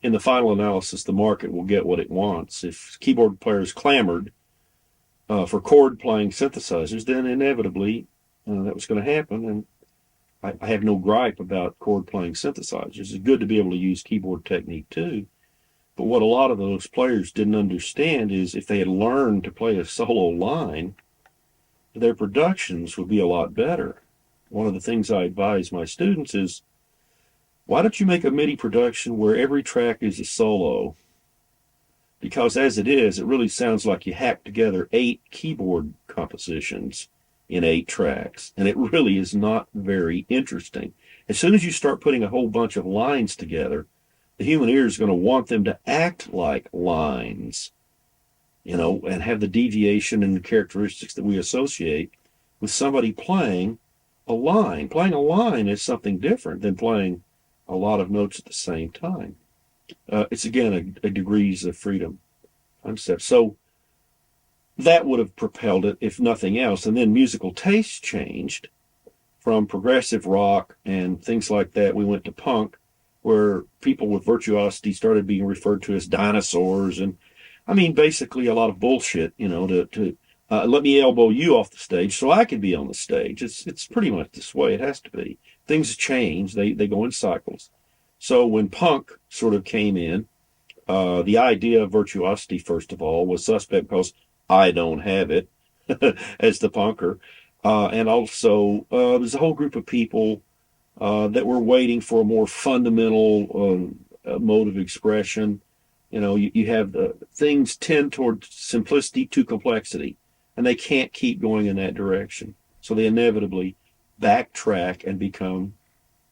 in the final analysis, the market will get what it wants. If keyboard players clamored for chord-playing synthesizers, then inevitably that was going to happen. And I have no gripe about chord-playing synthesizers. It's good to be able to use keyboard technique too. But what a lot of those players didn't understand is if they had learned to play a solo line, their productions would be a lot better. One of the things I advise my students is, why don't you make a MIDI production where every track is a solo? Because as it is, it really sounds like you hacked together 8 keyboard compositions in 8 tracks, and it really is not very interesting. As soon as you start putting a whole bunch of lines together, the human ear is going to want them to act like lines, and have the deviation and the characteristics that we associate with somebody playing a line. Playing a line is something different than playing a lot of notes at the same time. It's, again, a degrees of freedom concept. So that would have propelled it, if nothing else. And then musical tastes changed from progressive rock and things like that. We went to punk, where people with virtuosity started being referred to as dinosaurs. And I mean, basically a lot of bullshit, to let me elbow you off the stage so I can be on the stage. It's pretty much this way it has to be. Things change. They go in cycles. So when punk sort of came in, the idea of virtuosity, first of all, was suspect because I don't have it as the punker. And also, there's a whole group of people that were waiting for a more fundamental mode of expression. You have things tend toward simplicity to complexity, and they can't keep going in that direction. So they inevitably backtrack and become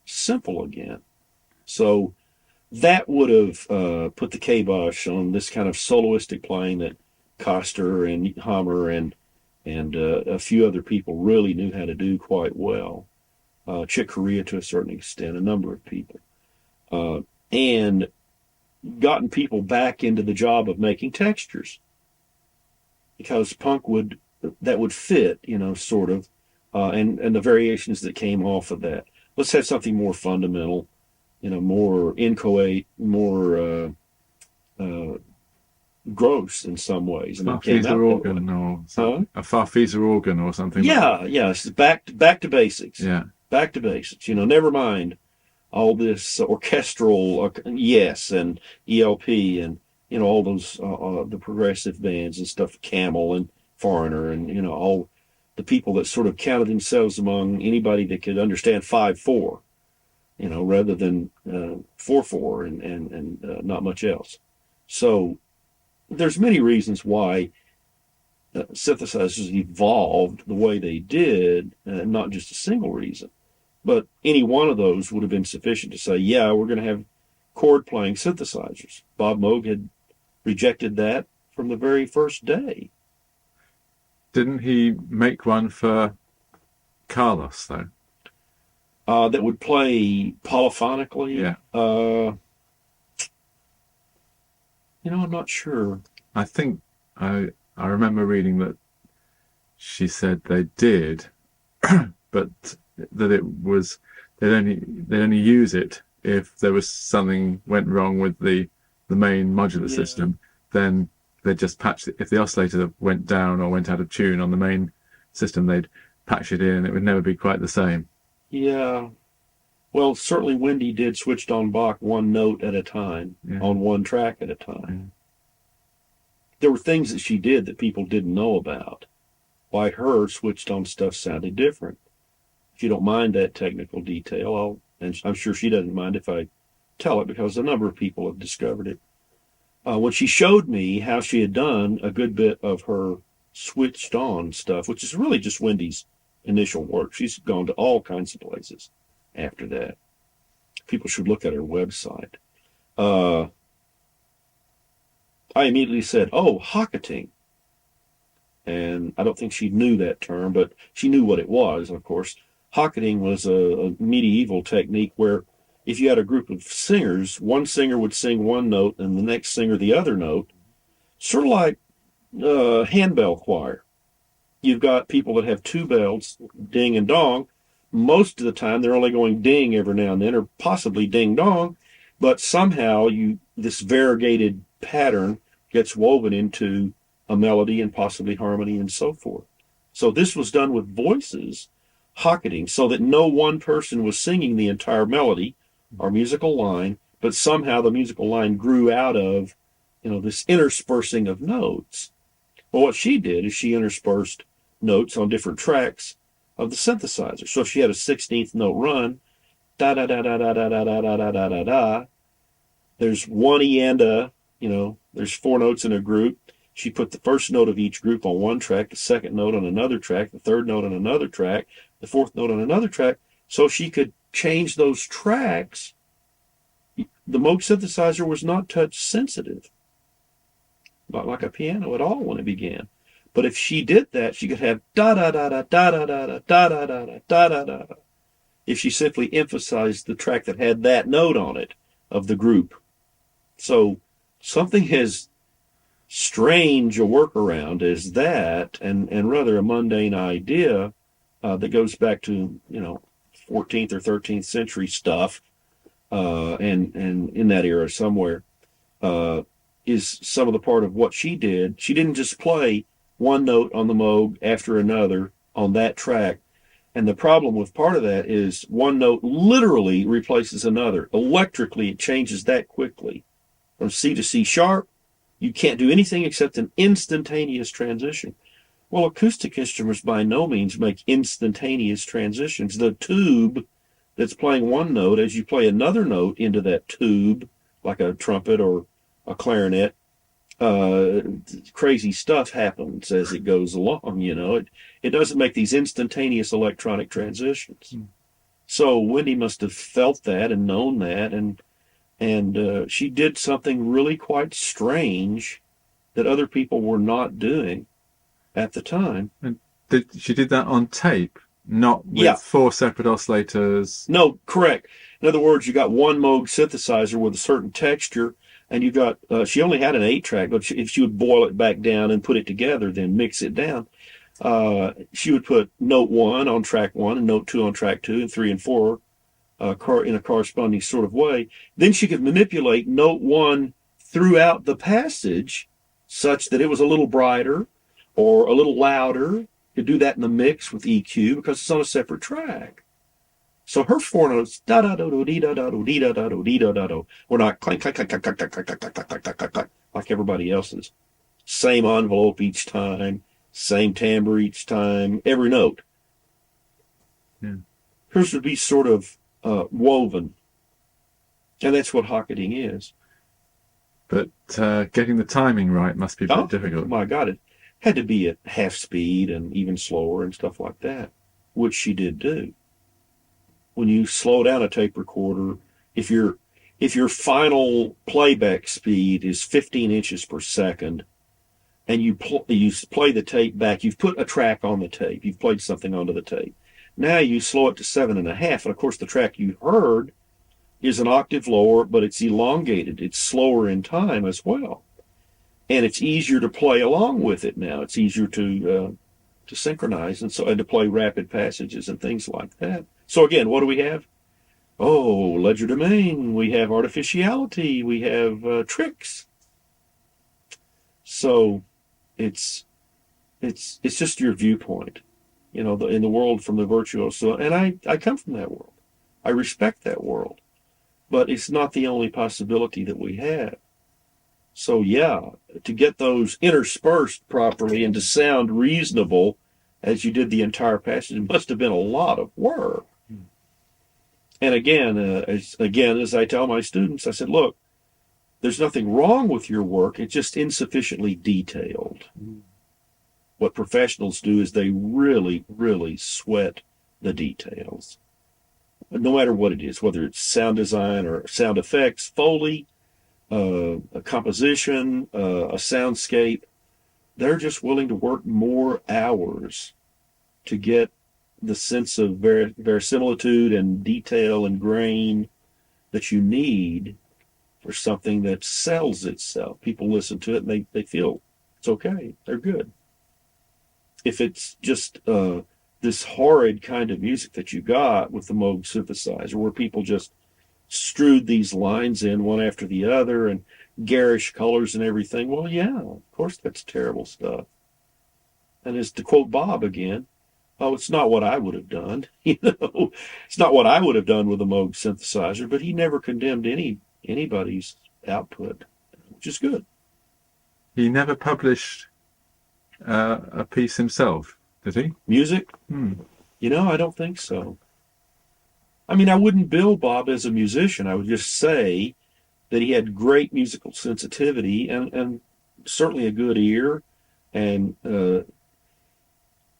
simple again. So that would have put the kibosh on this kind of soloistic playing that Koster and Hammer and a few other people really knew how to do quite well. Chick Corea to a certain extent, a number of people, and gotten people back into the job of making textures, because punk would fit, sort of, and the variations that came off of that. Let's have something more fundamental, more inchoate, more gross in some ways. And Farfisa organ or something. A Farfisa organ or something. Yeah, yes, back to basics. Yeah. Back to basics, never mind all this orchestral, yes, and ELP and, all those, the progressive bands and stuff, Camel and Foreigner and, all the people that sort of counted themselves among anybody that could understand 5/4, rather than 4/4 and not much else. So there's many reasons why synthesizers evolved the way they did, not just a single reason. But any one of those would have been sufficient to say, yeah, we're going to have chord-playing synthesizers. Bob Moog had rejected that from the very first day. Didn't he make one for Carlos, though? That would play polyphonically? Yeah. I'm not sure. I think I remember reading that she said they did, but that it was they'd only use it if there was something went wrong with the main modular system. Then they'd just patch it. If the oscillator went down or went out of tune on the main system, they'd patch it in. It would never be quite the same. Yeah. Well, certainly Wendy did switched on Bach one note at a time, on one track at a time. There were things that she did that people didn't know about. Why her switched on stuff sounded different. If you don't mind that technical detail, and I'm sure she doesn't mind if I tell it, because a number of people have discovered it. When she showed me how she had done a good bit of her switched on stuff, which is really just Wendy's initial work. She's gone to all kinds of places after that. People should look at her website. I immediately said, oh, Hocketing. And I don't think she knew that term, but she knew what it was, of course. Hocketing was a medieval technique where if you had a group of singers, one singer would sing one note and the next singer the other note, sort of like handbell choir. You've got people that have two bells, ding and dong. Most of the time, they're only going ding every now and then, or possibly ding dong. but somehow this variegated pattern gets woven into a melody and possibly harmony and so forth. So this was done with voices, Hocketing, so that no one person was singing the entire melody or musical line, but somehow the musical line grew out of, this interspersing of notes. Well, what she did is she interspersed notes on different tracks of the synthesizer. So if she had a 16th note run, da da da da da da da da da da da da. There's one E and a, there's four notes in a group. She put the first note of each group on one track, the second note on another track, the third note on another track, the fourth note on another track, so she could change those tracks. The Moog synthesizer was not touch sensitive, not like a piano at all when it began. But if she did that, she could have da da da da da da da da da da da da da da. If she simply emphasized the track that had that note on it of the group. So something as strange a workaround as that, and rather a mundane idea that goes back to 14th or 13th century stuff, and in that era somewhere, is some of the part of what she did. She didn't just play one note on the Moog after another on that track. And the problem with part of that is one note literally replaces another. Electrically, it changes that quickly. From C to C sharp, you can't do anything except an instantaneous transition. Well, acoustic instruments by no means make instantaneous transitions. The tube that's playing one note, as you play another note into that tube, like a trumpet or a clarinet, crazy stuff happens as it goes along. It doesn't make these instantaneous electronic transitions. So Wendy must have felt that and known that, and she did something really quite strange that other people were not doing at the time. And she did that on tape, not with four separate oscillators? No, correct. In other words, you got one Moog synthesizer with a certain texture, and you got, she only had an 8-track, but if she would boil it back down and put it together, then mix it down, she would put note 1 on track 1 and note 2 on track 2 and 3 and 4 in a corresponding sort of way. Then she could manipulate note 1 throughout the passage such that it was a little brighter or a little louder. You could do that in the mix with EQ because it's on a separate track. So her four notes, da da do do dee da da do dee da da do dee da da do, were not clank clank clank clank clank clank clank clank clank clank clank clank like everybody else's. Same envelope each time, same timbre each time, every note. Hers would be sort of woven, and that's what Hocketing is. But getting the timing right must be very difficult. My God, it had to be at half speed and even slower and stuff like that, which she did do. When you slow down a tape recorder, if your final playback speed is 15 inches per second, and you play the tape back, you've put a track on the tape, you've played something onto the tape. Now you slow it to 7.5, and of course the track you heard is an octave lower, but it's elongated. It's slower in time as well, and it's easier to play along with it now. It's easier to synchronize and to play rapid passages and things like that. So again, what do we have? Oh, legerdemain. We have artificiality. We have tricks. So it's just your viewpoint, in the world from the virtuoso. And I come from that world. I respect that world. But it's not the only possibility that we have. So to get those interspersed properly and to sound reasonable as you did the entire passage, it must have been a lot of work. And again, as I tell my students, I said, look, there's nothing wrong with your work. It's just insufficiently detailed. What professionals do is they really, really sweat the details. No matter what it is, whether it's sound design or sound effects, Foley, a composition, a soundscape, they're just willing to work more hours to get the sense of verisimilitude and detail and grain that you need for something that sells itself. People listen to it and they feel it's okay. They're good. If it's just this horrid kind of music that you got with the Moog synthesizer, where people just strewed these lines in one after the other and garish colors and everything. Well, yeah, of course that's terrible stuff. And as to quote Bob again, oh, it's not what I would have done. It's not what I would have done with a Moog synthesizer, but he never condemned anybody's output, which is good. He never published a piece himself, did he? Music? I don't think so. I mean, I wouldn't bill Bob as a musician. I would just say that he had great musical sensitivity and certainly a good ear. And,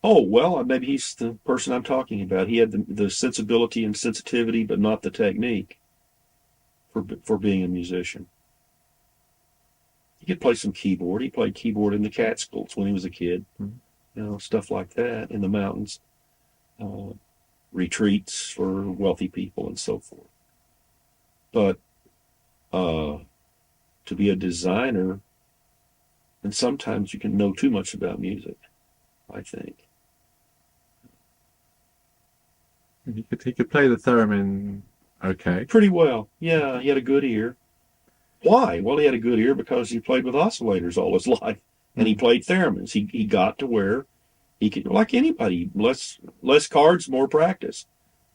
maybe he's the person I'm talking about. He had the sensibility and sensitivity, but not the technique for being a musician. He could play some keyboard. He played keyboard in the Catskills when he was a kid. Stuff like that in the mountains. Retreats for wealthy people and so forth. But to be a designer, and sometimes you can know too much about music, I think. He could play the theremin okay. Pretty well. Yeah, he had a good ear. Why? Well, he had a good ear because he played with oscillators all his life, and he played theremins. He got to where he could, like anybody, less cards, more practice.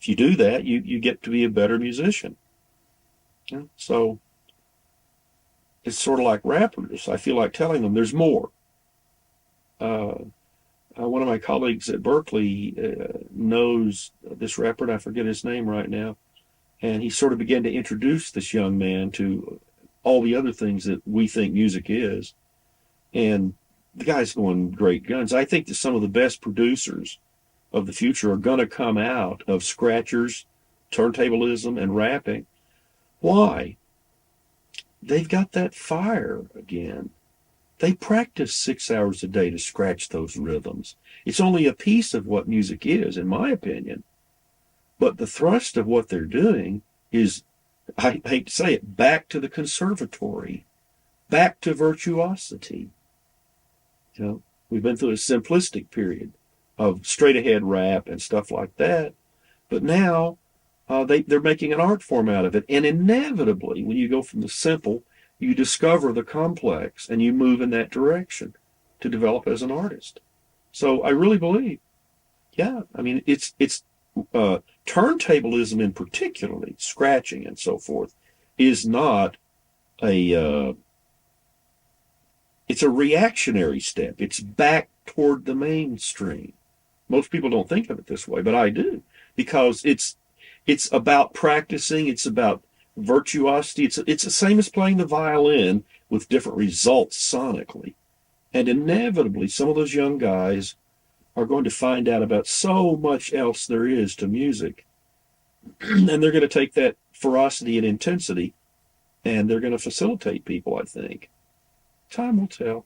If you do that, you get to be a better musician. Yeah, so it's sort of like rappers. I feel like telling them there's more. One of my colleagues at Berkeley knows this rapper, and I forget his name right now, and he sort of began to introduce this young man to all the other things that we think music is. And the guy's going great guns. I think that some of the best producers of the future are going to come out of scratchers, turntablism, and rapping. Why? They've got that fire again. They practice 6 hours a day to scratch those rhythms. It's only a piece of what music is, in my opinion. But the thrust of what they're doing is, I hate to say it, back to the conservatory, back to virtuosity. We've been through a simplistic period of straight-ahead rap and stuff like that. But now they're making an art form out of it. And inevitably, when you go from the simple, you discover the complex and you move in that direction to develop as an artist. So I really believe, it's turntablism in particularly, scratching and so forth, is not it's a reactionary step. It's back toward the mainstream. Most people don't think of it this way, but I do, because it's about practicing. It's about virtuosity. It's the same as playing the violin with different results sonically. And inevitably, some of those young guys are going to find out about so much else there is to music. And they're going to take that ferocity and intensity, and they're going to facilitate people, I think. Time will tell.